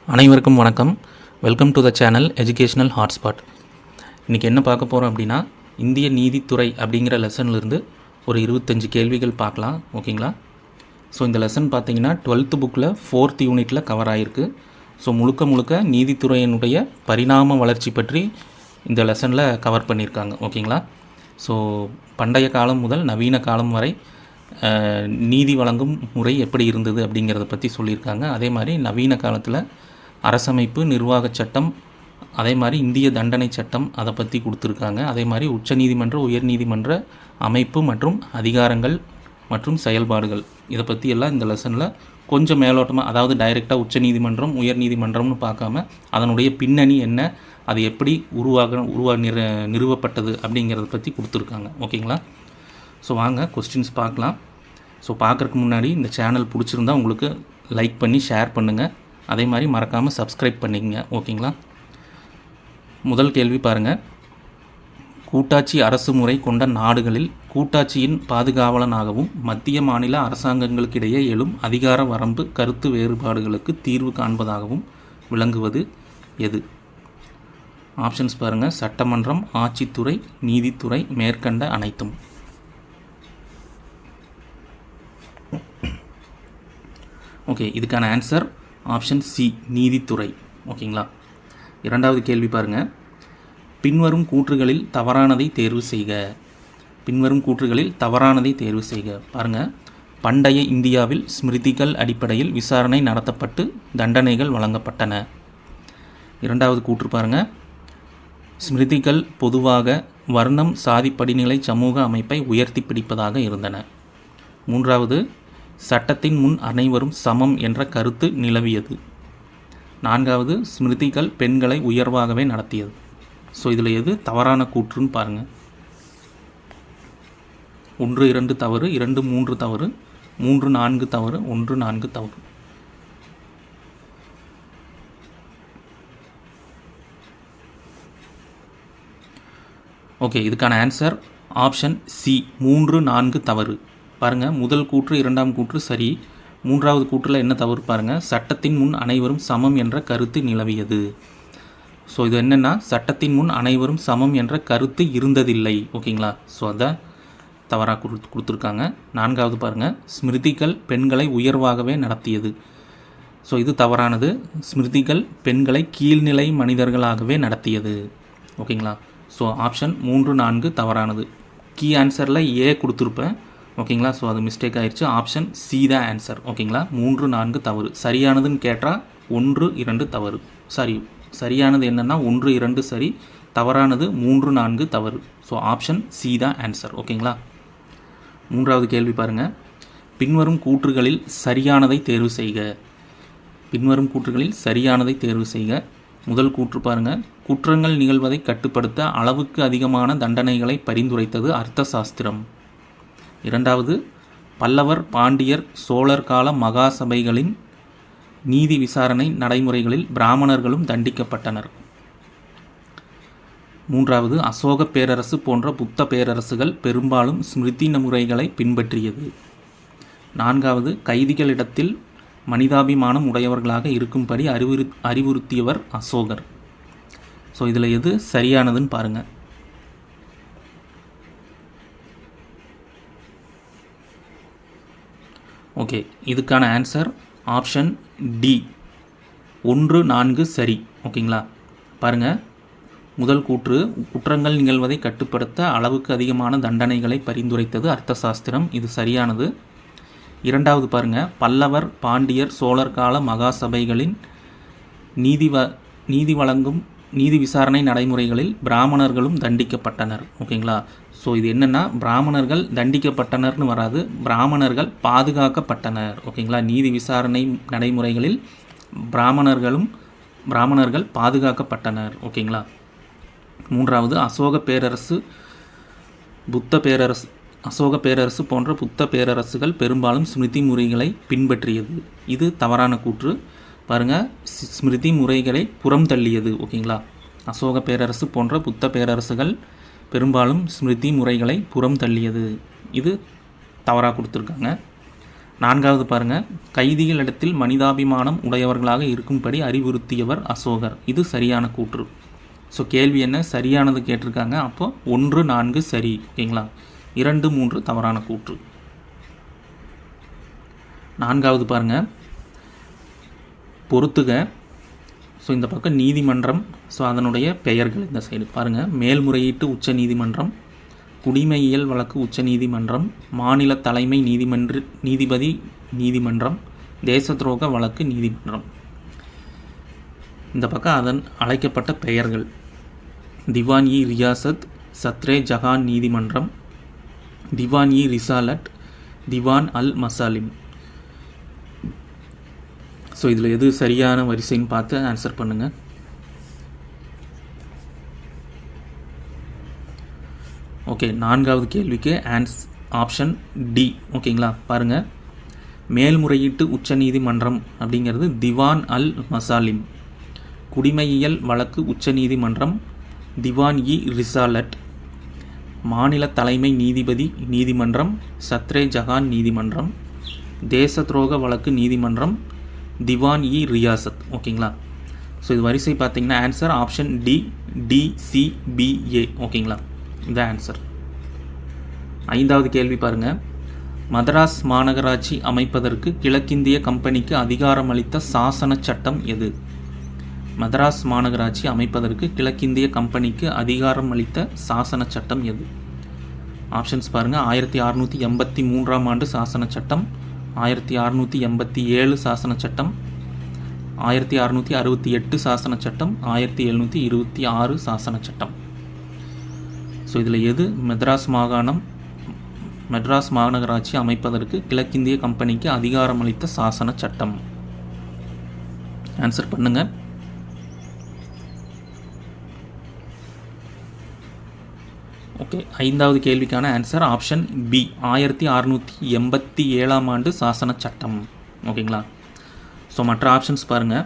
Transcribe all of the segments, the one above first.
அனைவருக்கும் வணக்கம். Welcome to the channel educational hotspot. இன்றைக்கி என்ன பார்க்க போகிறோம் அப்படின்னா, இந்திய நீதித்துறை அப்படிங்கிற லெசன்லேருந்து ஒரு 25 கேள்விகள் பார்க்கலாம். ஓகேங்களா? ஸோ இந்த லெசன் பார்த்தீங்கன்னா 12th புக்கில் 4th யூனிட்டில் கவர் ஆகிருக்கு. ஸோ முழுக்க நீதித்துறையினுடைய பரிணாம வளர்ச்சி பற்றி இந்த லெசனில் கவர் பண்ணியிருக்காங்க. ஓகேங்களா? ஸோ பண்டைய காலம் முதல் நவீன காலம் வரை நீதி வழங்கும் முறை எப்படி இருந்தது அப்படிங்கிறத பற்றி சொல்லியிருக்காங்க. அதே மாதிரி நவீன காலத்தில் அரசமைப்பு, நிர்வாக சட்டம், அதே மாதிரி இந்திய தண்டனை சட்டம் அதை பற்றி கொடுத்துருக்காங்க. அதே மாதிரி உச்சநீதிமன்ற, உயர்நீதிமன்ற அமைப்பு மற்றும் அதிகாரங்கள் மற்றும் செயல்பாடுகள் இதை பற்றி எல்லாம் இந்த லெசனில் கொஞ்சம் மேலோட்டமாக, அதாவது டைரெக்டாக உச்சநீதிமன்றம் உயர்நீதிமன்றம்னு பார்க்காம அதனுடைய பின்னணி என்ன, அது எப்படி நிறுவப்பட்டது அப்படிங்கிறத பற்றி கொடுத்துருக்காங்க. ஓகேங்களா? ஸோ வாங்க கொஸ்டின்ஸ் பார்க்கலாம். ஸோ பார்க்குறதுக்கு முன்னாடி இந்த சேனல் பிடிச்சிருந்தா உங்களுக்கு லைக் பண்ணி ஷேர் பண்ணுங்கள். அதே மாதிரி மறக்காமல் சப்ஸ்கிரைப் பண்ணிக்கங்க. ஓகேங்களா? முதல் கேள்வி பாருங்கள். கூட்டாட்சி அரசு முறை கொண்ட நாடுகளில் கூட்டாட்சியின் பாதுகாவலனாகவும் மத்திய மாநில அரசாங்கங்களுக்கிடையே எழும் அதிகார வரம்பு கருத்து வேறுபாடுகளுக்கு தீர்வு காண்பதாகவும் விளங்குவது எது? ஆப்ஷன்ஸ் பாருங்கள். சட்டமன்றம், ஆட்சித்துறை, நீதித்துறை, மேற்கண்ட அனைத்தும். ஓகே, இதுக்கான ஆன்சர் ஆப்ஷன் சி, நீதித்துறை. ஓகேங்களா? இரண்டாவது கேள்வி பாருங்கள். பின்வரும் கூற்றுகளில் தவறானதை தேர்வு செய்க. பின்வரும் கூற்றுகளில் தவறானதை தேர்வு செய்க. பாருங்கள். பண்டைய இந்தியாவில் ஸ்மிருதிகள் அடிப்படையில் விசாரணை நடத்தப்பட்டு தண்டனைகள் வழங்கப்பட்டன. இரண்டாவது கூற்று பாருங்கள். ஸ்மிருதிகள் பொதுவாக வர்ணம், சாதி, படிநிலை, சமூக அமைப்பை உயர்த்தி பிடிப்பதாக இருந்தன. மூன்றாவது, சட்டத்தின் முன் அனைவரும் சமம் என்ற கருத்து நிலவியது. நான்காவது, ஸ்மிருதிகள் பெண்களை உயர்வாகவே நடத்தியது. ஸோ இதில் எது தவறான கூற்றுன்னு பாருங்கள். 1, 2 தவறு, 2, 3 தவறு, 3, 4 தவறு, 1, 4 தவறு. ஓகே, இதுக்கான ஆன்சர் ஆப்ஷன் சி, 3, 4 தவறு. பாருங்கள். முதல் கூற்று, இரண்டாம் கூற்று சரி. மூன்றாவது கூற்றில் என்ன தவறு பாருங்கள். சட்டத்தின் முன் அனைவரும் சமம் என்ற கருத்து நிலவியது. ஸோ இது என்னென்னா, சட்டத்தின் முன் அனைவரும் சமம் என்ற கருத்து இருந்ததில்லை. ஓகேங்களா? ஸோ அதை தவறாக கொடுத்துருக்காங்க. நான்காவது பாருங்கள். ஸ்மிருதிகள் பெண்களை உயர்வாகவே நடத்தியது. ஸோ இது தவறானது. ஸ்மிருதிகள் பெண்களை கீழ்நிலை மனிதர்களாகவே நடத்தியது. ஓகேங்களா? ஸோ ஆப்ஷன் 3, 4 தவறானது. கீ ஆன்சரில் ஏ கொடுத்துருப்பேன். ஓகேங்களா? ஸோ அது மிஸ்டேக் ஆயிடுச்சு. ஆப்ஷன் சி தான் ஆன்சர். ஓகேங்களா? 3, 4 தவறு. சரியானதுன்னு கேட்டால் 1, 2 தவறு. சரியானது என்னென்னா 1, 2 சரி, தவறானது 3, 4 தவறு. ஸோ ஆப்ஷன் சி தான் ஆன்சர். ஓகேங்களா? மூன்றாவது கேள்வி பாருங்கள். பின்வரும் கூற்றுகளில் சரியானதை தேர்வு செய்க. பின்வரும் கூற்றுகளில் சரியானதை தேர்வு செய்க. முதல் கூற்று பாருங்கள். குற்றங்கள் நிகழ்வதை கட்டுப்படுத்த அளவுக்கு அதிகமான தண்டனைகளை பரிந்துரைத்தது அர்த்த சாஸ்திரம். இரண்டாவது, பல்லவர், பாண்டியர், சோழர் கால மகா சபைகளின் நீதி விசாரணை நடைமுறைகளில் பிராமணர்களும் தண்டிக்கப்பட்டனர். மூன்றாவது, அசோக பேரரசு போன்ற புத்த பேரரசுகள் பெரும்பாலும் ஸ்மிருதி முறைகளை பின்பற்றியது. நான்காவது, கைதிகளிடத்தில் மனிதாபிமானம் உடையவர்களாக இருக்கும்படி அறிவுறுத்தியவர் அசோகர். ஸோ இதில் எது சரியானதுன்னு பாருங்கள். ஓகே, இதுக்கான ஆன்சர் ஆப்ஷன் டி, 1, 4 சரி. ஓகேங்களா? பாருங்கள். முதல் கூற்று, குற்றங்கள் நிகழ்வதை கட்டுப்படுத்த அளவுக்கு அதிகமான தண்டனைகளை பரிந்துரைத்தது அர்த்த சாஸ்திரம். இது சரியானது. இரண்டாவது பாருங்கள். பல்லவர், பாண்டியர், சோழர் கால மகா சபைகளின் நீதி விசாரணை நடைமுறைகளில் பிராமணர்களும் தண்டிக்கப்பட்டனர். ஓகேங்களா? ஸோ இது என்னென்னா, பிராமணர்கள் தண்டிக்கப்பட்டனர்னு வராது, பிராமணர்கள் பாதுகாக்கப்பட்டனர். ஓகேங்களா? நீதி விசாரணை நடைமுறைகளில் பிராமணர்கள் பாதுகாக்கப்பட்டனர். ஓகேங்களா? மூன்றாவது, அசோக பேரரசு போன்ற புத்த பேரரசுகள் பெரும்பாலும் ஸ்மிருதி முறைகளை பின்பற்றியது. இது தவறான கூற்று. பாருங்கள். ஸ்மிருதி முறைகளை புறம் தள்ளியது. ஓகேங்களா? அசோக பேரரசு போன்ற புத்த பேரரசுகள் பெரும்பாலும் ஸ்மிருதி முறைகளை புறம் தள்ளியது. இது தவறாக கொடுத்துருக்காங்க. 4வது பாருங்கள், கைதிகளிடத்தில் மனிதாபிமானம் உடையவர்களாக இருக்கும்படி அறிவுறுத்தியவர் அசோகர். இது சரியான கூற்று. ஸோ கேள்வி என்ன, சரியானது கேட்டிருக்காங்க. அப்போ 1, 4 சரி. ஓகேங்களா, 2, 3 தவறான கூற்று. 4வது பாருங்கள், பொறுத்துக. ஸோ இந்த பக்கம் நீதிமன்றம், ஸோ அதனுடைய பெயர்கள் இந்த சைடு பாருங்கள். மேல்முறையீட்டு உச்ச நீதிமன்றம், குடிமையியல் வழக்கு உச்ச நீதிமன்றம், மாநில தலைமை நீதிபதி நீதிமன்றம், தேச துரோக வழக்கு நீதிமன்றம். இந்த பக்கம் அதன் அழைக்கப்பட்ட பெயர்கள்: திவான்-இ ரியாசத், சத்ரே ஜஹான் நீதிமன்றம், திவான்-இ ரிசாலட், திவான் அல் மசாலிம். ஸோ இதில் எது சரியான வரிசைன்னு பார்த்து ஆன்சர் பண்ணுங்கள். ஓகே, 4வது கேள்விக்கு ஆப்ஷன் டி. ஓகேங்களா, பாருங்கள். மேல்முறையீட்டு உச்ச நீதிமன்றம் அப்படிங்கிறது திவான் அல் மசாலிம். குடிமையியல் வழக்கு உச்ச நீதிமன்றம் திவான்-இ ரிசாலட். மாநில தலைமை நீதிபதி நீதிமன்றம் சத்ரே ஜஹான் நீதிமன்றம். தேச துரோக வழக்கு நீதிமன்றம் திவான்-இ ரியாசத். ஓகேங்களா, ஸோ இது வரிசை பார்த்தீங்கன்னா ஆன்சர் ஆப்ஷன் டி, டிசிபிஏ. ஓகேங்களா, இதுதான் ஆன்சர். 5வது கேள்வி பாருங்கள். மதராஸ் மாநகராட்சி அமைப்பதற்கு கிழக்கிந்திய கம்பெனிக்கு அதிகாரமளித்த சாசன சட்டம் எது? மதராஸ் மாநகராட்சி அமைப்பதற்கு கிழக்கிந்திய கம்பெனிக்கு அதிகாரம் அளித்த சாசன சட்டம் எது? ஆப்ஷன்ஸ் பாருங்கள். 1683ஆம் ஆண்டு சாசன சட்டம், 1687 சாசன சட்டம், 1668 சாசன சட்டம், 1726 சாசன சட்டம். ஸோ இதில் எது மெட்ராஸ் மாநகராட்சி அமைப்பதற்கு கிழக்கிந்திய கம்பெனிக்கு அதிகாரமளித்த சாசன சட்டம்? ஆன்சர் பண்ணுங்கள். ஓகே, 5வது கேள்விக்கான ஆன்சர் ஆப்ஷன் பி, 1687ஆம் ஆண்டு சாசன சட்டம். ஓகேங்களா, ஸோ மற்ற ஆப்ஷன்ஸ் பாருங்கள்.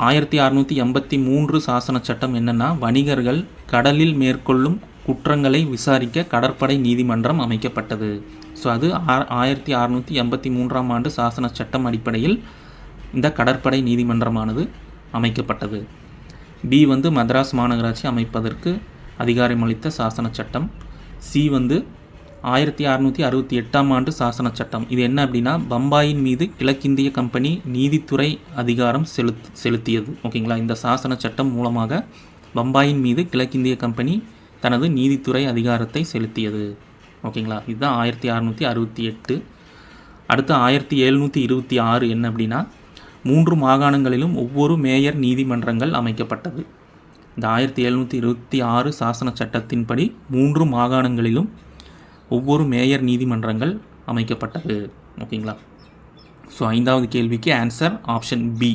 1683 சாசன சட்டம் என்னென்னா, வணிகர்கள் கடலில் மேற்கொள்ளும் குற்றங்களை விசாரிக்க கடற்படை நீதிமன்றம் அமைக்கப்பட்டது. ஸோ அது 1683ஆம் ஆண்டு சாசன சட்டம் அடிப்படையில் இந்த கடற்படை நீதிமன்றமானது அமைக்கப்பட்டது. பி வந்து மதராஸ் மாநகராட்சி அமைப்பதற்கு அதிகாரமளித்த சாசன சட்டம். சி வந்து 1668ஆம் ஆண்டு சாசன சட்டம். இது என்ன அப்படின்னா, பம்பாயின் மீது கிழக்கிந்திய கம்பெனி நீதித்துறை அதிகாரம் செலுத்தியது. ஓகேங்களா, இந்த சாசன சட்டம் மூலமாக பம்பாயின் மீது கிழக்கிந்திய கம்பெனி தனது நீதித்துறை அதிகாரத்தை செலுத்தியது. ஓகேங்களா, இதுதான் 1668. அடுத்து 1726 என்ன அப்படின்னா, 3 மாகாணங்களிலும் ஒவ்வொரு மேயர் நீதிமன்றங்கள் அமைக்கப்பட்டது. இந்த 1726 சாசன சட்டத்தின்படி 3 மாகாணங்களிலும் ஒவ்வொரு மேயர் நீதிமன்றங்கள் அமைக்கப்பட்டது. ஓகேங்களா, ஸோ 5வது கேள்விக்கு ஆன்சர் ஆப்ஷன் பி.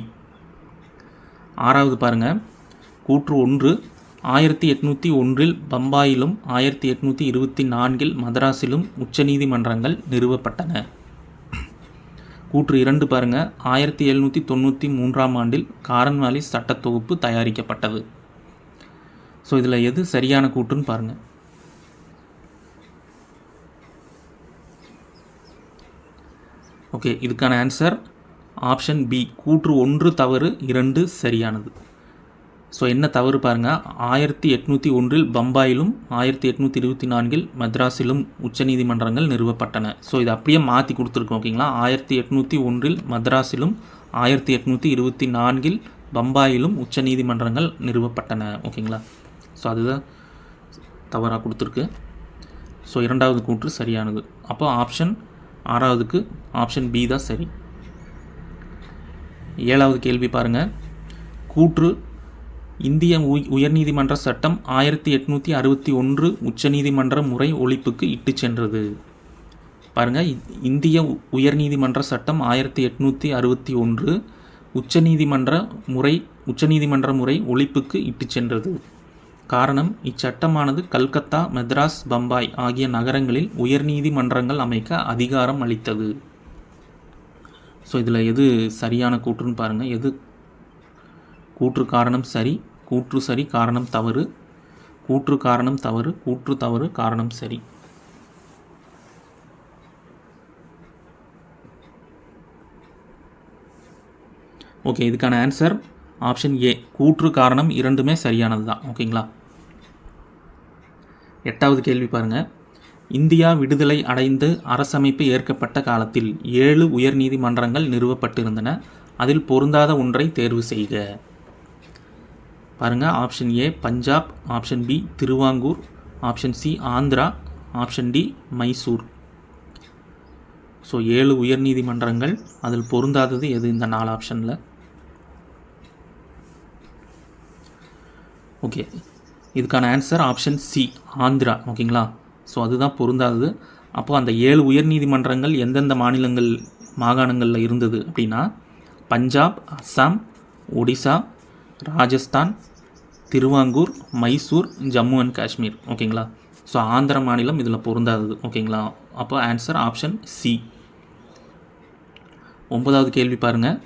6வது பாருங்கள். கூற்று 1, 1801இல் பம்பாயிலும் 1824இல் மதராஸிலும் உச்சநீதிமன்றங்கள் நிறுவப்பட்டன. கூற்று 2 பாருங்கள். 1793ஆம் ஆண்டில் காரன்வாலிஸ் சட்டத் தொகுப்பு தயாரிக்கப்பட்டது. ஸோ இதில் எது சரியான கூற்றுன்னு பாருங்கள். ஓகே, இதுக்கான ஆன்சர் ஆப்ஷன் பி. கூற்று 1 தவறு, 2 சரியானது. ஸோ என்ன தவறு பாருங்கள். 1801இல் பம்பாயிலும் 1824இல் மദ്രാஸிலும் உச்சநீதிமன்றங்கள் நிறுவப்பட்டன. ஸோ இது அப்படியே மாற்றி கொடுத்துருக்கோம். ஓகேங்களா, 1801இல் மദ്രാஸிலும் 1824இல் பம்பாயிலும் உச்சநீதிமன்றங்கள் நிறுவப்பட்டன. ஓகேங்களா, ஸோ அதுதான் தவறாக கொடுத்துருக்கு. ஸோ 2வது கூற்று சரியானது. அப்போ ஆப்ஷன் 6வதுக்கு ஆப்ஷன் பி தான் சரி. 7வது கேள்வி பாருங்கள். கூற்று இந்திய உயர்நீதிமன்ற சட்டம் 1861 உச்சநீதிமன்ற முறை ஒழிப்புக்கு இட்டு சென்றது. பாருங்கள், இந்திய உயர்நீதிமன்ற சட்டம் 1861 உச்சநீதிமன்ற முறை ஒழிப்புக்கு இட்டு சென்றது. காரணம், இச்சட்டமானது கல்கத்தா, மெட்ராஸ், பம்பாய் ஆகிய நகரங்களில் உயர்நீதிமன்றங்கள் அமைக்க அதிகாரம் அளித்தது. ஸோ இதில் எது சரியான கூற்றுன்னு பாருங்கள். எது கூற்று காரணம் சரி, கூற்று சரி காரணம் தவறு, கூற்று காரணம் தவறு, கூற்று தவறு காரணம் சரி. ஓகே, இதுக்கான ஆன்சர் ஆப்ஷன் ஏ, கூற்று காரணம் இரண்டுமே சரியானது தான். ஓகேங்களா. 8வது கேள்வி பாருங்கள். இந்தியா விடுதலை அடைந்து அரசமைப்பு ஏற்கப்பட்ட காலத்தில் 7 உயர்நீதிமன்றங்கள் நிறுவப்பட்டிருந்தன. அதில் பொருந்தாத ஒன்றை தேர்வு செய்க. பாருங்கள், option A Punjab, option B Travancore, option C Andhra, option D Mysore. So 7 உயர்நீதிமன்றங்கள், அதில் பொருந்தாதது எது இந்த 4 ஆப்ஷனில்? ஓகே, இதுக்கான ஆன்சர் ஆப்ஷன் சி ஆந்திரா. ஓகேங்களா. ஸோ அதுதான் பொருந்தாதது. அப்போது அந்த 7 உயர்நீதிமன்றங்கள் எந்தெந்த மாகாணங்களில் இருந்தது அப்படின்னா பஞ்சாப், அஸ்ஸாம், ஒடிசா, ராஜஸ்தான், திருவாங்கூர், மைசூர், ஜம்மு அண்ட் காஷ்மீர். ஓகேங்களா. ஸோ ஆந்திர மாநிலம் இதில் பொருந்தாதது. ஓகேங்களா. அப்போ ஆன்சர் ஆப்ஷன் சி. 9வது கேள்வி பாருங்கள்.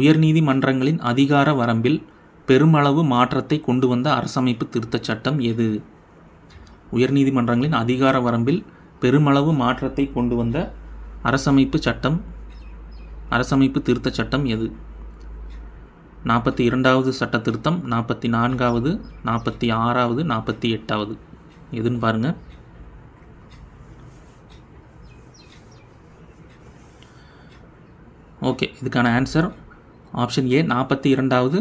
உயர்நீதிமன்றங்களின் அதிகார வரம்பில் பெருமளவு மாற்றத்தை கொண்டு வந்த அரசமைப்பு திருத்தச் சட்டம் எது? உயர்நீதிமன்றங்களின் அதிகார வரம்பில் பெருமளவு மாற்றத்தை கொண்டு வந்த அரசமைப்பு திருத்தச் சட்டம் எது? 42வது சட்ட திருத்தம், 44வது, 46வது, 48வது எதுன்னு பாருங்கள். ஓகே, இதுக்கான ஆன்சர் ஆப்ஷன் ஏ 42வது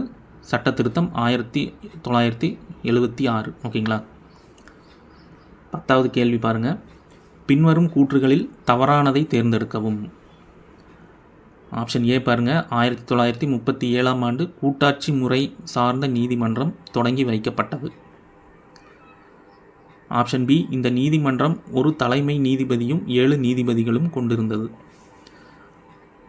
சட்ட திருத்தம் 1976. ஓகேங்களா. 10வது கேள்வி பாருங்கள். பின்வரும் கூற்றுகளில் தவறானதை தேர்ந்தெடுக்கவும். ஆப்ஷன் ஏ பாருங்கள், 1937ஆம் ஆண்டு கூட்டாட்சி முறை சார்ந்த நீதிமன்றம் தொடங்கி வைக்கப்பட்டது. ஆப்ஷன் பி, இந்த நீதிமன்றம் ஒரு தலைமை நீதிபதியும் 7 நீதிபதிகளும் கொண்டிருந்தது.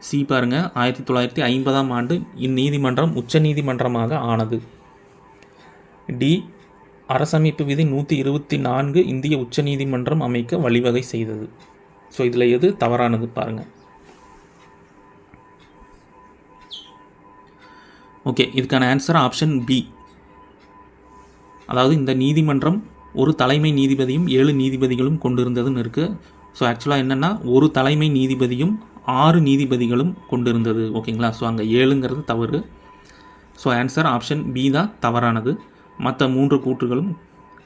சி பாருங்கள், 1950ஆம் ஆண்டு இந்நீதிமன்றம் உச்ச நீதிமன்றமாக ஆனது. டி, அரசமைப்பு விதி 124 இந்திய உச்ச நீதிமன்றம் அமைக்க வழிவகை செய்தது. ஸோ இதில் எது தவறானது பாருங்கள். ஓகே, இதுக்கான ஆன்சர் ஆப்ஷன் பி. அதாவது இந்த நீதிமன்றம் ஒரு தலைமை நீதிபதியும் 7 நீதிபதிகளும் கொண்டிருந்ததுன்னு இருக்குது. ஸோ ஆக்சுவலாக என்னென்னா ஒரு தலைமை நீதிபதியும் 6 நீதிபதிகளும் கொண்டிருந்தது. ஓகேங்களா. ஸோ அங்கே 7ங்கிறது தவறு. ஸோ ஆன்சர் ஆப்ஷன் பி தான் தவறானது. மற்ற 3 கூற்றுகளும்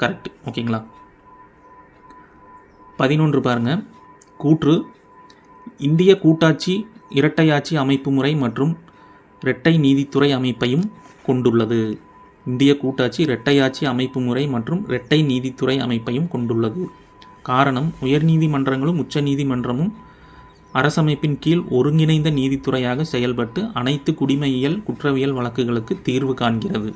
கரெக்ட். ஓகேங்களா. 11 பாருங்கள். கூற்று இந்திய கூட்டாட்சி இரட்டையாட்சி அமைப்பு முறை மற்றும் இரட்டை நீதித்துறை அமைப்பையும் கொண்டுள்ளது. இந்திய கூட்டாட்சி இரட்டையாட்சி அமைப்பு முறை மற்றும் இரட்டை நீதித்துறை அமைப்பையும் கொண்டுள்ளது. காரணம், உயர்நீதிமன்றங்களும் உச்ச நீதிமன்றமும் அரசமைப்பின் கீழ் ஒருங்கிணைந்த நீதித்துறையாக செயல்பட்டு அனைத்து குடிமையியல் குற்றவியல் வழக்குகளுக்கு தீர்வு காண்கிறது.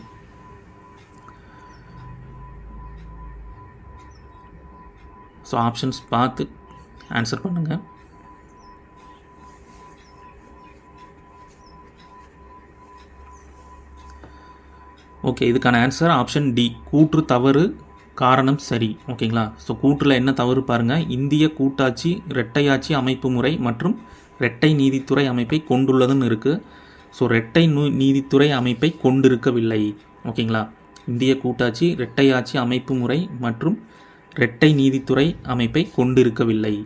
ஸோ ஆப்ஷன்ஸ் பார்த்து ஆன்சர் பண்ணுங்கள். ஓகே, இதுக்கான ஆன்சர் ஆப்ஷன் டி, கூற்று தவறு, காரணம் சரி. ஓகேங்களா. ஸோ கூற்றில் என்ன தவறு பாருங்கள். இந்திய கூட்டாட்சி இரட்டையாட்சி அமைப்பு முறை மற்றும் இரட்டை நீதித்துறை அமைப்பை கொண்டுள்ளதுன்னு இருக்குது. ஸோ இரட்டை நீதித்துறை அமைப்பை கொண்டிருக்கவில்லை. ஓகேங்களா. இந்திய கூட்டாட்சி இரட்டையாட்சி அமைப்பு முறை மற்றும் இரட்டை நீதித்துறை அமைப்பை கொண்டிருக்கவில்லை.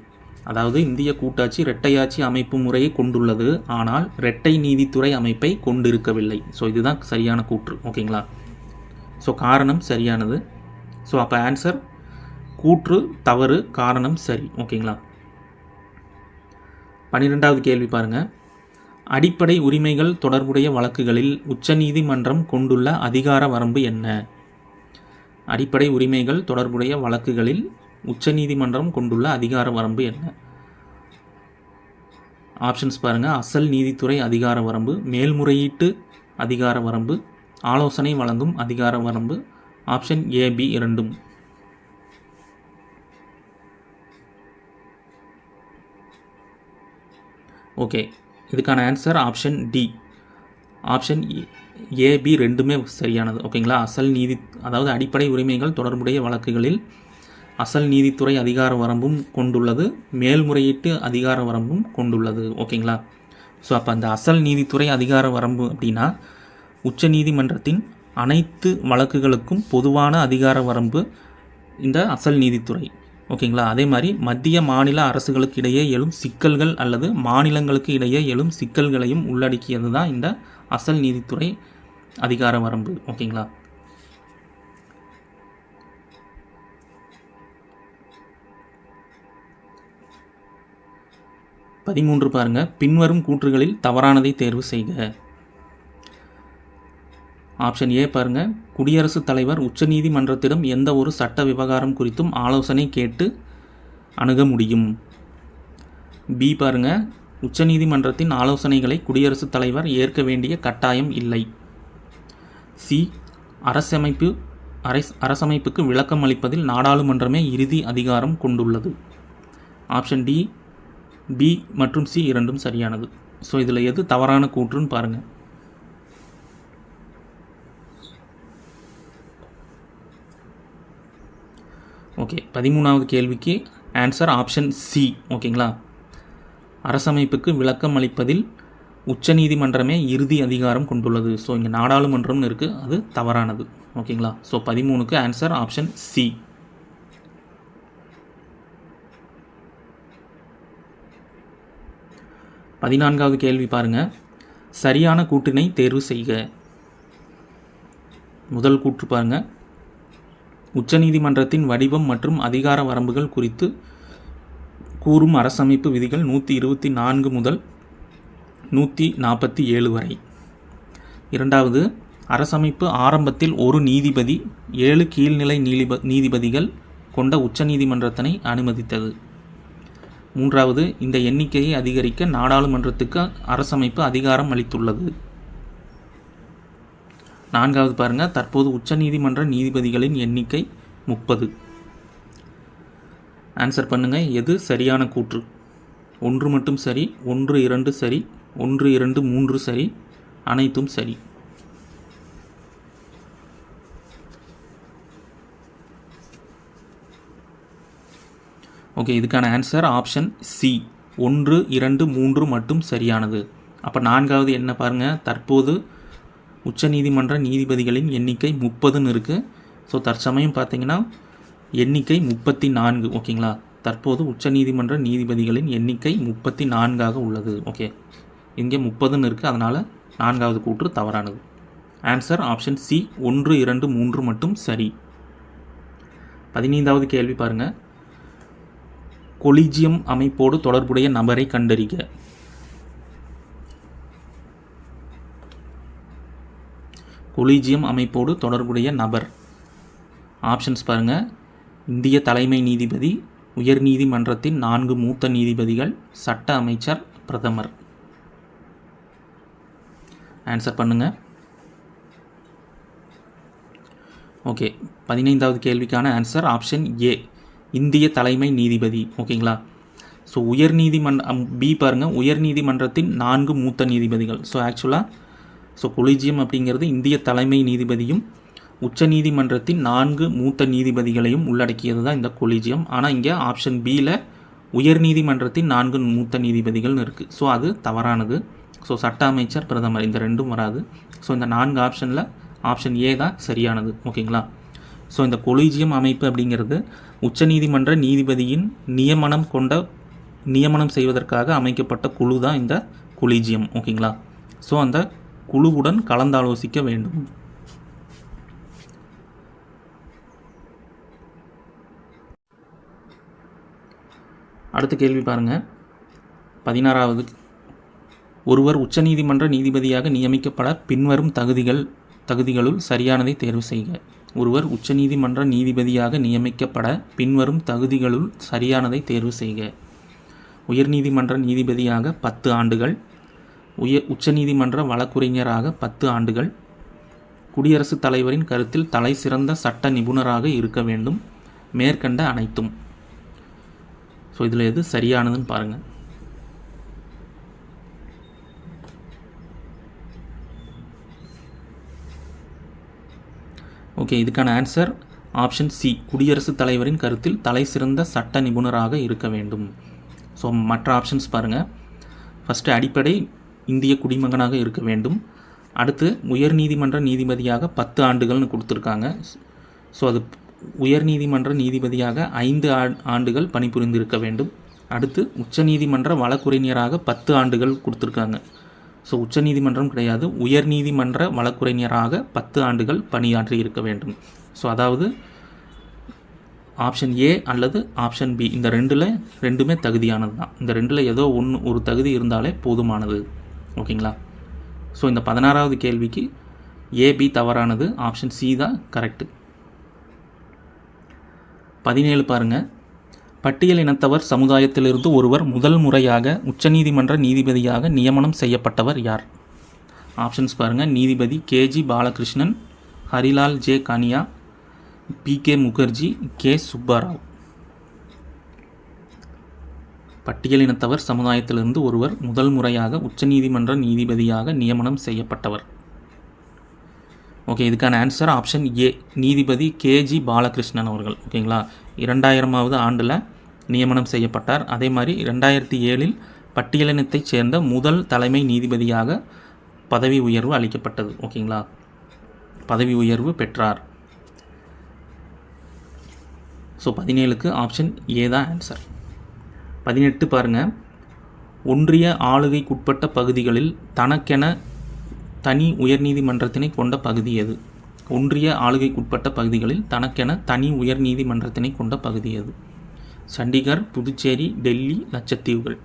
அதாவது இந்திய கூட்டாட்சி இரட்டையாட்சி அமைப்பு முறையை கொண்டுள்ளது, ஆனால் இரட்டை நீதித்துறை அமைப்பை கொண்டிருக்கவில்லை. ஸோ இதுதான் சரியான கூற்று. ஓகேங்களா. ஸோ காரணம் சரியானது. ஸோ அப்போ ஆன்சர் கூற்று தவறு, காரணம் சரி. ஓகேங்களா. 12வது கேள்வி பாருங்கள். அடிப்படை உரிமைகள் தொடர்புடைய வழக்குகளில் உச்சநீதிமன்றம் கொண்டுள்ள அதிகார வரம்பு என்ன? அடிப்படை உரிமைகள் தொடர்புடைய வழக்குகளில் உச்சநீதிமன்றம் கொண்டுள்ள அதிகார வரம்பு என்ன? ஆப்ஷன்ஸ் பாருங்கள். அசல் நீதித்துறை அதிகார வரம்பு, மேல்முறையீட்டு அதிகார வரம்பு, ஆலோசனை வழங்கும் அதிகார வரம்பு. ஆப்ஷன் ஏ, பி இரண்டும். ஓகே, இதுக்கான answer option D. Option A, B ரெண்டுமே சரியானது. ஓகேங்களா. அதாவது அடிப்படை உரிமைகள் தொடர்புடைய வழக்குகளில் அசல் நீதித்துறை அதிகார வரம்பும் கொண்டுள்ளது, மேல்முறையீட்டு அதிகார வரம்பும் கொண்டுள்ளது. ஓகேங்களா. ஸோ அப்போ அந்த அசல் நீதித்துறை அதிகார வரம்பு அப்படின்னா உச்ச நீதிமன்றத்தின் அனைத்து வழக்குகளுக்கும் பொதுவான அதிகார வரம்பு இந்த அசல் நீதித்துறை. ஓகேங்களா. அதே மாதிரி மத்திய மாநில அரசுகளுக்கு இடையே எழும் சிக்கல்கள் அல்லது மாநிலங்களுக்கு இடையே எழும் சிக்கல்களையும் உள்ளடக்கியது தான் இந்த அசல் நீதித்துறை அதிகார வரம்பு. ஓகேங்களா? பதிமூன்று பாருங்க, பின்வரும் கூற்றுகளில் தவறானதை தேர்வு செய்க. ஆப்ஷன் ஏ பாருங்க, குடியரசுத் தலைவர் உச்சநீதிமன்றத்திடம் எந்த ஒரு சட்ட விவகாரம் குறித்தும் ஆலோசனை கேட்டு அணுக முடியும். பி பாருங்க, உச்சநீதிமன்றத்தின் ஆலோசனைகளை குடியரசுத் தலைவர் ஏற்க வேண்டிய கட்டாயம் இல்லை. சி, அரசமைப்புக்கு விளக்கம் அளிப்பதில் நாடாளுமன்றமே இறுதி அதிகாரம் கொண்டுள்ளது. ஆப்ஷன் டி, பி மற்றும் சி இரண்டும் சரியானது. ஸோ இதில் எது தவறான கூற்றுன்னு பாருங்கள். ஓகே, 13வது கேள்விக்கு ஆன்சர் ஆப்ஷன் சி. ஓகேங்களா? அரசமைப்புக்கு விளக்கம் அளிப்பதில் உச்சநீதிமன்றமே இறுதி அதிகாரம் கொண்டுள்ளது. ஸோ இங்கே நாடாளுமன்றம்னு இருக்குது, அது தவறானது. ஓகேங்களா? ஸோ 13க்கு ஆன்சர் ஆப்ஷன் சி. பதினான்காவது கேள்வி பாருங்கள், சரியான கூற்றினை தேர்வு செய்க. முதல் கூற்று பாருங்கள், உச்சநீதிமன்றத்தின் வடிவம் மற்றும் அதிகார வரம்புகள் குறித்து கூறும் அரசமைப்பு விதிகள் 124 முதல் 147 வரை. இரண்டாவது, அரசமைப்பு ஆரம்பத்தில் ஒரு நீதிபதி 7 கீழ்நிலை நீதிபதிகள் கொண்ட உச்சநீதிமன்றத்தினை அனுமதித்தது. மூன்றாவது, இந்த எண்ணிக்கையை அதிகரிக்க நாடாளுமன்றத்துக்கு அரசமைப்பு அதிகாரம் அளித்துள்ளது. நான்காவது பாருங்கள், தற்போது உச்சநீதிமன்ற நீதிபதிகளின் எண்ணிக்கை 30. ஆன்சர் பண்ணுங்கள், எது சரியான கூற்று? 1 மட்டும் சரி, 1, 2 சரி, 1, 2, 3 சரி, அனைத்தும் சரி. ஓகே, இதுக்கான ஆன்சர் ஆப்ஷன் சி, 1, 2, 3 மட்டும் சரியானது. அப்போ நான்காவது என்ன பாருங்கள், தற்போது உச்சநீதிமன்ற நீதிபதிகளின் எண்ணிக்கை 30ன்னு இருக்குது. ஸோ தற்சமயம் பார்த்தீங்கன்னா எண்ணிக்கை 34. ஓகேங்களா? தற்போது உச்சநீதிமன்ற நீதிபதிகளின் எண்ணிக்கை 34ஆக உள்ளது. ஓகே, இங்கே 30ன்னு இருக்குது, அதனால் நான்காவது கூற்று தவறானது. ஆன்சர் ஆப்ஷன் சி, 1, 2, 3 மட்டும் சரி. 15வது கேள்வி பாருங்கள், கொலிஜியம் அமைப்போடு தொடர்புடைய நபரை கண்டறிக. கொலிஜியம் அமைப்போடு தொடர்புடைய நபர். ஆப்ஷன்ஸ் பாருங்கள், இந்திய தலைமை நீதிபதி, உயர்நீதிமன்றத்தின் 4 மூத்த நீதிபதிகள், சட்ட அமைச்சர், பிரதமர். ஆன்சர் பண்ணுங்கள். ஓகே, 15வது கேள்விக்கான ஆன்சர் ஆப்ஷன் ஏ, இந்திய தலைமை நீதிபதி. ஓகேங்களா? ஸோ பி பாருங்கள், உயர்நீதிமன்றத்தின் 4 மூத்த நீதிபதிகள். ஸோ ஆக்சுவலாக கொலிஜியம் அப்படிங்கிறது இந்திய தலைமை நீதிபதியும் உச்சநீதிமன்றத்தின் 4 மூத்த நீதிபதிகளையும் உள்ளடக்கியது தான் இந்த கொலிஜியம். ஆனால் இங்கே ஆப்ஷன் பியில் உயர்நீதிமன்றத்தின் 4 மூத்த நீதிபதிகள்னு இருக்குது. ஸோ அது தவறானது. ஸோ சட்ட அமைச்சர், பிரதமர் இந்த ரெண்டும் வராது. ஸோ இந்த 4 ஆப்ஷனில் ஆப்ஷன் ஏ தான் சரியானது. ஓகேங்களா? ஸோ இந்த கொலிஜியம் அமைப்பு அப்படிங்கிறது உச்சநீதிமன்ற நீதிபதியின் நியமனம் செய்வதற்காக அமைக்கப்பட்ட குழு தான் இந்த கொலிஜியம். ஓகேங்களா? ஸோ அந்த குழுவுடன் கலந்தாலோசிக்க வேண்டும். அடுத்த கேள்வி பாருங்கள், 16வது. ஒருவர் உச்சநீதிமன்ற நீதிபதியாக நியமிக்கப்பட பின்வரும் தகுதிகளுள் சரியானதை தேர்வு செய்க. ஒருவர் உச்சநீதிமன்ற நீதிபதியாக நியமிக்கப்பட பின்வரும் தகுதிகளுள் சரியானதை தேர்வு செய்க. உயர்நீதிமன்ற நீதிபதியாக 10 ஆண்டுகள், உச்சநீதிமன்ற வழக்குரைஞராக 10 ஆண்டுகள், குடியரசுத் தலைவரின் கருத்தில் தலை சிறந்த சட்ட நிபுணராக இருக்க வேண்டும். மேற்கண்ட அனைத்தும். ஸோ இதில் எது சரியானதுன்னு பாருங்கள். ஓகே, இதுக்கான ஆன்சர் ஆப்ஷன் சி, குடியரசுத் தலைவரின் கருத்தில் தலை சிறந்த சட்ட நிபுணராக இருக்க வேண்டும். ஸோ மற்ற ஆப்ஷன்ஸ் பாருங்கள். ஃபஸ்ட்டு அடிப்படை இந்திய குடிமகனாக இருக்க வேண்டும். அடுத்து உயர்நீதிமன்ற நீதிபதியாக 10 ஆண்டுகள்னு கொடுத்துருக்காங்க. ஸோ அது உயர்நீதிமன்ற நீதிபதியாக 5 ஆண்டுகள் பணிபுரிந்திருக்க வேண்டும். அடுத்து உச்சநீதிமன்ற வழக்குரைஞராக 10 ஆண்டுகள் கொடுத்துருக்காங்க. ஸோ உச்சநீதிமன்றம் கிடையாது, உயர்நீதிமன்ற வழக்குரைஞராக 10 ஆண்டுகள் பணியாற்றி இருக்க வேண்டும். ஸோ அதாவது ஆப்ஷன் ஏ அல்லது ஆப்ஷன் பி, இந்த ரெண்டுமே தகுதியானது தான். இந்த ரெண்டில் ஏதோ ஒரு தகுதி இருந்தாலே போதுமானது. ஓகேங்களா? ஸோ இந்த 16வது கேள்விக்கு ஏபி தவறானது, ஆப்ஷன் சி தான் கரெக்டு. 17 பாருங்கள். பட்டியல் இனத்தவர் சமுதாயத்திலிருந்து ஒருவர் முதல் முறையாக உச்சநீதிமன்ற நீதிபதியாக நியமனம் செய்யப்பட்டவர் யார்? ஆப்ஷன்ஸ் பாருங்கள். நீதிபதி K G Balakrishnan, Harilal J Kania, P K. Mukherjee, K. Subbarao. பட்டியலினத்தவர் சமுதாயத்திலிருந்து ஒருவர் முதல் முறையாக உச்சநீதிமன்ற நீதிபதியாக நியமனம் செய்யப்பட்டவர். ஓகே, இதுக்கான ஆன்சர் ஆப்ஷன் ஏ, நீதிபதி கேஜி பாலகிருஷ்ணன் அவர்கள். ஓகேங்களா? 2000வது ஆண்டில் நியமனம் செய்யப்பட்டார். அதே மாதிரி 2007 பட்டியலினத்தைச் சேர்ந்த முதல் தலைமை நீதிபதியாக பதவி உயர்வு அளிக்கப்பட்டது. ஓகேங்களா? பதவி உயர்வு பெற்றார். ஸோ 17க்கு ஆப்ஷன் ஏ தான் ஆன்சர். 18 பாருங்கள். ஒன்றிய ஆளுகைக்குட்பட்ட பகுதிகளில் தனக்கென தனி உயர்நீதிமன்றத்தினை கொண்ட பகுதி எது? ஒன்றிய ஆளுகைக்குட்பட்ட பகுதிகளில் தனக்கென தனி உயர்நீதிமன்றத்தினை கொண்ட பகுதி எது? சண்டிகர், புதுச்சேரி, டெல்லி, லட்சத்தீவுகள்.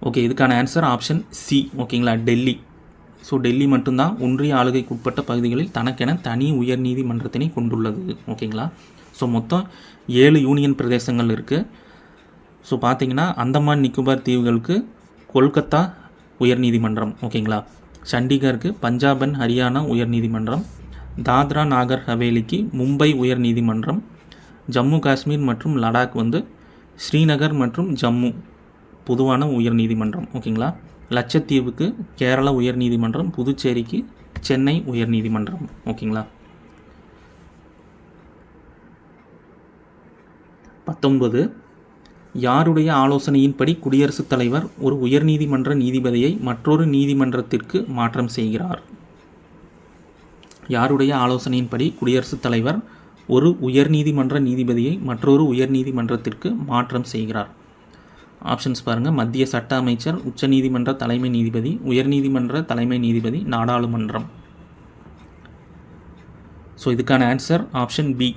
ஓகே, இதுக்கான ஆன்சர் ஆப்ஷன் சி. ஓகேங்களா? டெல்லி. ஸோ டெல்லி மட்டும்தான் ஒன்றிய ஆளுகைக்குட்பட்ட பகுதிகளில் தனக்கென தனி உயர்நீதிமன்றத்தினை கொண்டுள்ளது. ஓகேங்களா? ஸோ மொத்தம் 7 யூனியன் பிரதேசங்கள் இருக்குது. ஸோ பார்த்தீங்கன்னா அந்தமான் நிக்கோபார் தீவுகளுக்கு கொல்கத்தா உயர்நீதிமன்றம். ஓகேங்களா? சண்டிகருக்கு பஞ்சாப் அண்ட் ஹரியானா உயர்நீதிமன்றம், தாத்ரா நாகர் ஹவேலிக்கு மும்பை உயர்நீதிமன்றம், ஜம்மு காஷ்மீர் மற்றும் லடாக் ஸ்ரீநகர் மற்றும் ஜம்மு பொதுவான உயர்நீதிமன்றம். ஓகேங்களா? லட்சத்தீவுக்கு கேரள உயர்நீதிமன்றம், புதுச்சேரிக்கு சென்னை உயர்நீதிமன்றம். ஓகேங்களா? 19 யாருடைய ஆலோசனையின்படி குடியரசுத் தலைவர் ஒரு உயர்நீதிமன்ற நீதிபதியை மற்றொரு நீதிமன்றத்திற்கு மாற்றம் செய்கிறார்? யாருடைய ஆலோசனையின்படி குடியரசுத் தலைவர் ஒரு உயர்நீதிமன்ற நீதிபதியை மற்றொரு உயர்நீதிமன்றத்திற்கு மாற்றம் செய்கிறார்? ஆப்ஷன்ஸ் பாருங்கள். மத்திய சட்ட அமைச்சர், உச்சநீதிமன்ற தலைமை நீதிபதி, உயர்நீதிமன்ற தலைமை நீதிபதி, நாடாளுமன்றம். ஸோ இதுக்கான ஆன்சர் ஆப்ஷன் பி,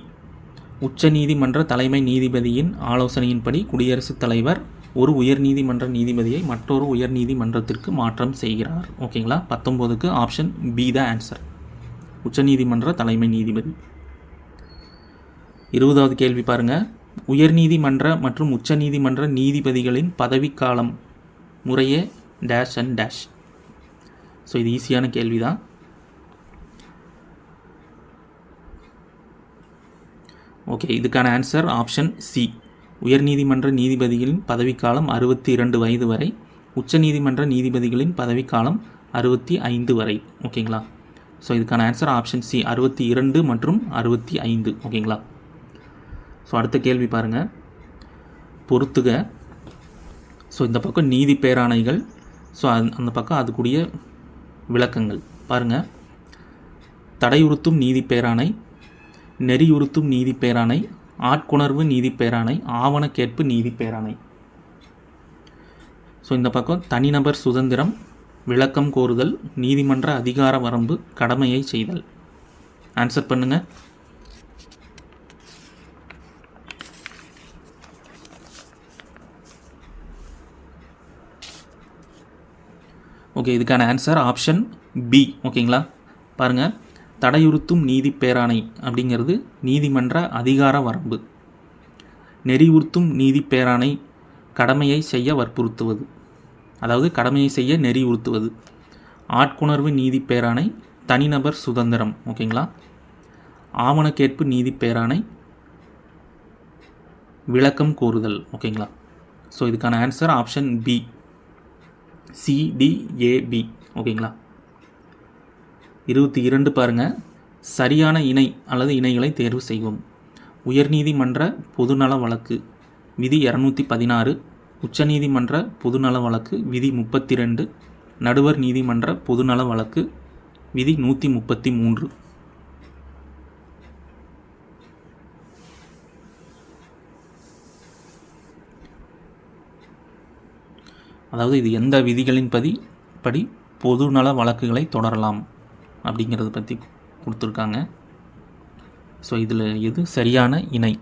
உச்சநீதிமன்ற தலைமை நீதிபதியின் ஆலோசனையின்படி குடியரசுத் தலைவர் ஒரு உயர்நீதிமன்ற நீதிபதியை மற்றொரு உயர்நீதிமன்றத்திற்கு மாற்றம் செய்கிறார். ஓகேங்களா? 19க்கு ஆப்ஷன் பி தான் ஆன்சர், உச்சநீதிமன்ற தலைமை நீதிபதி. 20வது கேள்வி பாருங்கள். உயர்நீதிமன்ற மற்றும் உச்சநீதிமன்ற நீதிபதிகளின் பதவிக்காலம் முறையே டேஷ் அண்ட் டேஷ். ஸோ இது ஈஸியான கேள்வி தான். ஓகே, இதுக்கான ஆன்சர் ஆப்ஷன் சி, உயர்நீதிமன்ற நீதிபதிகளின் பதவிக்காலம் 62 வயது வரை, உச்சநீதிமன்ற நீதிபதிகளின் பதவிக்காலம் 65 வரை. ஓகேங்களா? ஸோ இதுக்கான ஆன்சர் ஆப்ஷன் சி, 62 மற்றும் 65. ஓகேங்களா? ஸோ அடுத்த கேள்வி பாருங்கள். பொறுத்துக. ஸோ இந்த பக்கம் நீதி பேராணைகள், ஸோ அந்த பக்கம் அதுக்குரிய விளக்கங்கள் பாருங்கள். தடையுறுத்தும் நீதி பேராணை, நெறியுறுத்தும் நீதி பேராணை, ஆட்கொணர்வு நீதி பேராணை, ஆவணக்கேற்பு நீதி பேராணை. ஸோ இந்த பக்கம் தனிநபர் சுதந்திரம், விளக்கம் கோருதல், நீதிமன்ற அதிகார வரம்பு, கடமையை செய்தல். ஆன்சர் பண்ணுங்கள். ஓகே, இதுக்கான ஆன்சர் ஆப்ஷன் பி. ஓகேங்களா? பாருங்கள். தடையுறுத்தும் நீதி பேராணை அப்படிங்கிறது நீதிமன்ற அதிகார வரம்பு. நெறியுறுத்தும் நீதி பேராணை கடமையை செய்ய வற்புறுத்துவது, அதாவது கடமையை செய்ய நெறியுறுத்துவது. ஆட்கொணர்வு நீதி பேராணை தனிநபர் சுதந்திரம். ஓகேங்களா? ஆவணக்கேற்பு நீதி பேராணை விளக்கம் கோருதல். ஓகேங்களா? ஸோ இதுக்கான ஆன்சர் ஆப்ஷன் பி, CDAB. ஓகேங்களா? 22 பாருங்கள். சரியான இணை அல்லது இணைகளை தேர்வு செய்வோம். உயர்நீதிமன்ற பொதுநல வழக்கு விதி 216, உச்சநீதிமன்ற பொதுநல வழக்கு விதி 32, நடுவர் நீதிமன்ற பொதுநல வழக்கு விதி 133. அதாவது இது எந்த விதிகளின் படி பொதுநல வழக்குகளை தொடரலாம் அப்படிங்கிறத பற்றி கொடுத்துருக்காங்க. ஸோ இதில் எது சரியான இணை?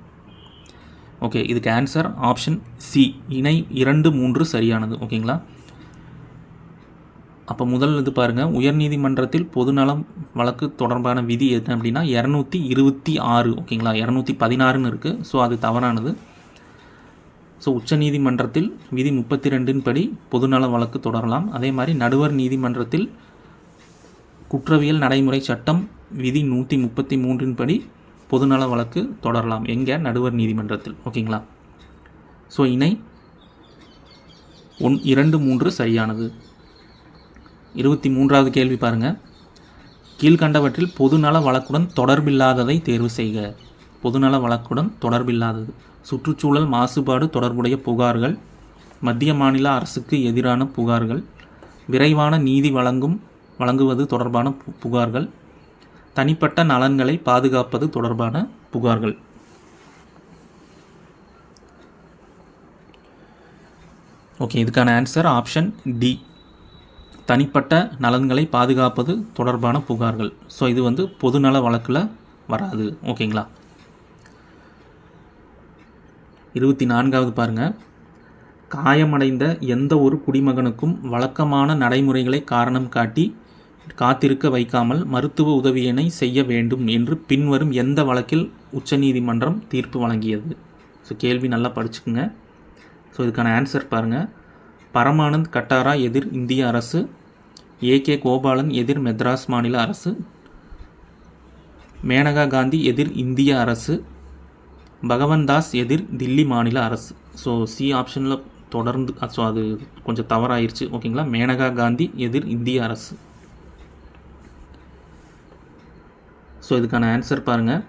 ஓகே, இதுக்கு ஆன்சர் ஆப்ஷன் சி, இணை 2, 3 சரியானது. ஓகேங்களா? அப்போ முதல் இது பாருங்கள், உயர்நீதிமன்றத்தில் பொதுநலம் வழக்கு தொடர்பான விதி எது அப்படின்னா 226. ஓகேங்களா? 216ன்னு இருக்குது. ஸோ அது தவறானது. ஸோ உச்சநீதிமன்றத்தில் விதி 32 படி பொதுநல வழக்கு தொடரலாம். அதே மாதிரி நடுவர் நீதிமன்றத்தில் குற்றவியல் நடைமுறை சட்டம் விதி 133 படி பொதுநல வழக்கு தொடரலாம். எங்கே? நடுவர் நீதிமன்றத்தில். ஓகேங்களா? ஸோ இணை 1, 2, 3 சரியானது. 23வது கேள்வி பாருங்கள். கீழ்கண்டவற்றில் பொதுநல வழக்குடன் தொடர்பில்லாததை தேர்வு செய்க. பொதுநல வழக்குடன் தொடர்பில்லாதது: சுற்றுச்சூழல் மாசுபாடு தொடர்புடைய புகார்கள், மத்திய மாநில அரசுக்கு எதிரான புகார்கள், விரைவான நீதி வழங்குவது தொடர்பான புகார்கள், தனிப்பட்ட நலன்களை பாதுகாப்பது தொடர்பான புகார்கள். ஓகே, இதுக்கான ஆன்சர் ஆப்ஷன் டி, தனிப்பட்ட நலன்களை பாதுகாப்பது தொடர்பான புகார்கள். ஸோ இது பொதுநல வழக்கில் வராது. ஓகேங்களா? 24வது பாருங்கள். காயமடைந்த எந்த ஒரு குடிமகனுக்கும் வழக்கமான நடைமுறைகளை காரணம் காட்டி காத்திருக்க வைக்காமல் மருத்துவ உதவியினை செய்ய வேண்டும் என்று பின்வரும் எந்த வழக்கில் உச்சநீதிமன்றம் தீர்ப்பு வழங்கியது? ஸோ கேள்வி நல்லா படிச்சுக்குங்க. ஸோ இதுக்கான ஆன்சர் பாருங்கள். பரமானந்த் கட்டாரா எதிர் இந்திய அரசு, ஏகே கோபாலன் எதிர் மெத்ராஸ் மாநில அரசு, மேனகா காந்தி எதிர் இந்திய அரசு, பகவன்தாஸ் எதிர் தில்லி மாநில அரசு. ஸோ சி ஆப்ஷனில் தொடர்ந்து அது கொஞ்சம் தவறாயிருச்சு. ஓகேங்களா? மேனகா காந்தி எதிர் இந்திய அரசு. ஸோ இதுக்கான ஆன்சர் பாருங்கள்,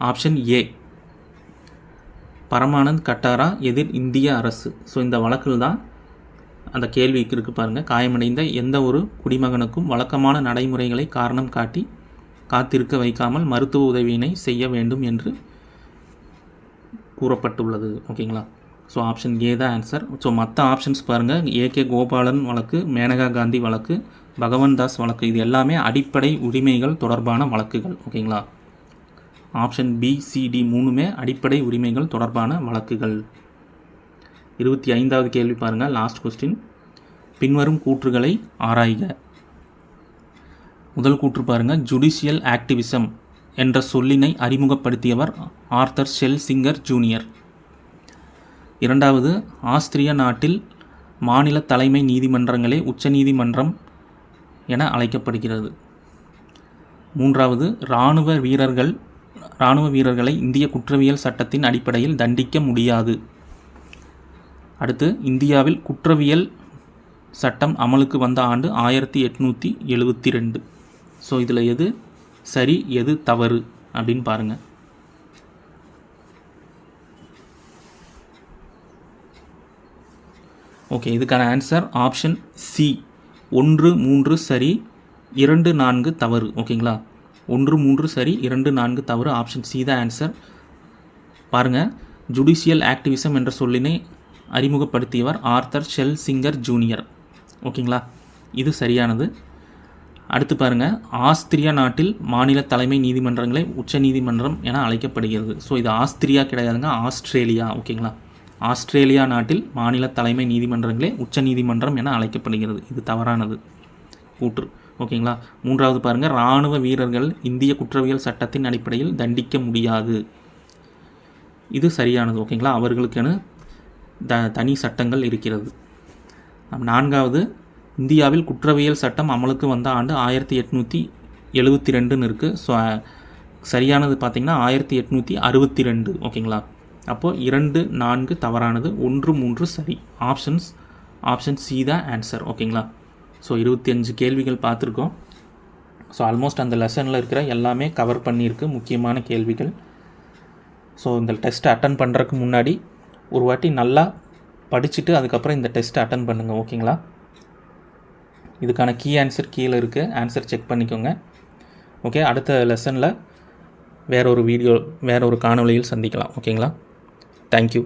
ஆப்ஷன் ஏ, பரமானந்த் கட்டாரா எதிர் இந்திய அரசு. ஸோ இந்த வழக்கில் தான் அந்த கேள்விக்கு இருக்குது பாருங்கள். காயமடைந்த எந்த ஒரு குடிமகனுக்கும் வழக்கமான நடைமுறைகளை காரணம் காட்டி காத்திருக்க வைக்காமல் மருத்துவ உதவியினை செய்ய வேண்டும் என்று கூறப்பட்டுள்ளது. ஓகேங்களா? ஸோ ஆப்ஷன் ஏ தான் ஆன்சர். ஸோ மற்ற ஆப்ஷன்ஸ் பாருங்கள். ஏகே கோபாலன் வழக்கு, மேனகா காந்தி வழக்கு, பகவன்தாஸ் வழக்கு, இது எல்லாமே அடிப்படை உரிமைகள் தொடர்பான வழக்குகள். ஓகேங்களா? ஆப்ஷன் பி, சி, டி 3மே அடிப்படை உரிமைகள் தொடர்பான வழக்குகள். 25வது கேள்வி பாருங்கள், லாஸ்ட் கொஸ்டின். பின்வரும் கூற்றுகளை ஆராய்க. முதல் கூற்று பாருங்கள். ஜுடிஷியல் ஆக்டிவிசம் என்ற சொல்லினை அறிமுகப்படுத்தியவர் ஆர்தர் ஷெல்சிங்கர் ஜூனியர். இரண்டாவது, ஆஸ்திரிய நாட்டில் மாநில தலைமை நீதிமன்றங்களே உச்சநீதிமன்றம் என அழைக்கப்படுகிறது. மூன்றாவது, இராணுவ வீரர்களை இந்திய குற்றவியல் சட்டத்தின் அடிப்படையில் தண்டிக்க முடியாது. அடுத்து, இந்தியாவில் குற்றவியல் சட்டம் அமலுக்கு வந்த ஆண்டு 1872. ஸோ இதில் எது சரி, எது தவறு அப்படின்னு பாருங்கள். ஓகே, இதுக்கான ஆன்சர் ஆப்ஷன் சி, 1, 3 சரி, 2, 4 தவறு. ஓகேங்களா? 1, 3 சரி, 2, 4 தவறு. ஆப்ஷன் சி தான் ஆன்சர். பாருங்கள், ஜுடிஷியல் ஆக்டிவிசம் என்ற சொல்லினை அறிமுகப்படுத்தியவர் ஆர்தர் ஷெல்சிங்கர் ஜூனியர். ஓகேங்களா? இது சரியானது. அடுத்து பாருங்கள், ஆஸ்திரியா நாட்டில் மாநில தலைமை நீதிமன்றங்களை உச்சநீதிமன்றம் என அழைக்கப்படுகிறது. ஸோ இது ஆஸ்திரியா கிடையாதுங்க, ஆஸ்திரேலியா. ஓகேங்களா? ஆஸ்திரேலியா நாட்டில் மாநில தலைமை நீதிமன்றங்களே உச்சநீதிமன்றம் என அழைக்கப்படுகிறது. இது தவறானது கூற்று. ஓகேங்களா? மூன்றாவது பாருங்கள், இராணுவ வீரர்கள் இந்திய குற்றவியல் சட்டத்தின் அடிப்படையில் தண்டிக்க முடியாது. இது சரியானது. ஓகேங்களா? அவர்களுக்கென தனி சட்டங்கள் இருக்கிறது. நான்காவது, இந்தியாவில் குற்றவியல் சட்டம் அமலுக்கு வந்த ஆண்டு 1872ன்னு இருக்குது. ஸோ சரியானது பார்த்திங்கன்னா 1862. ஓகேங்களா? அப்போது 2, 4 தவறானது, 1, 3 சரி. ஆப்ஷன் சி தான் ஆன்சர். ஓகேங்களா? ஸோ 25 கேள்விகள் பார்த்துருக்கோம். ஸோ ஆல்மோஸ்ட் அந்த லெசனில் இருக்கிற எல்லாமே கவர் பண்ணியிருக்கு, முக்கியமான கேள்விகள். ஸோ இந்த டெஸ்ட்டை அட்டன் பண்ணுறதுக்கு முன்னாடி ஒரு வாட்டி நல்லா படிச்சுட்டு அதுக்கப்புறம் இந்த டெஸ்ட்டை அட்டன் பண்ணுங்கள். ஓகேங்களா? இதுக்கான கீ ஆன்சர் கீழே இருக்குது, ஆன்சர் செக் பண்ணிக்கோங்க. ஓகே, அடுத்த லெசனில் வேற ஒரு காணொளியில் சந்திக்கலாம். ஓகேங்களா? தேங்க்யூ.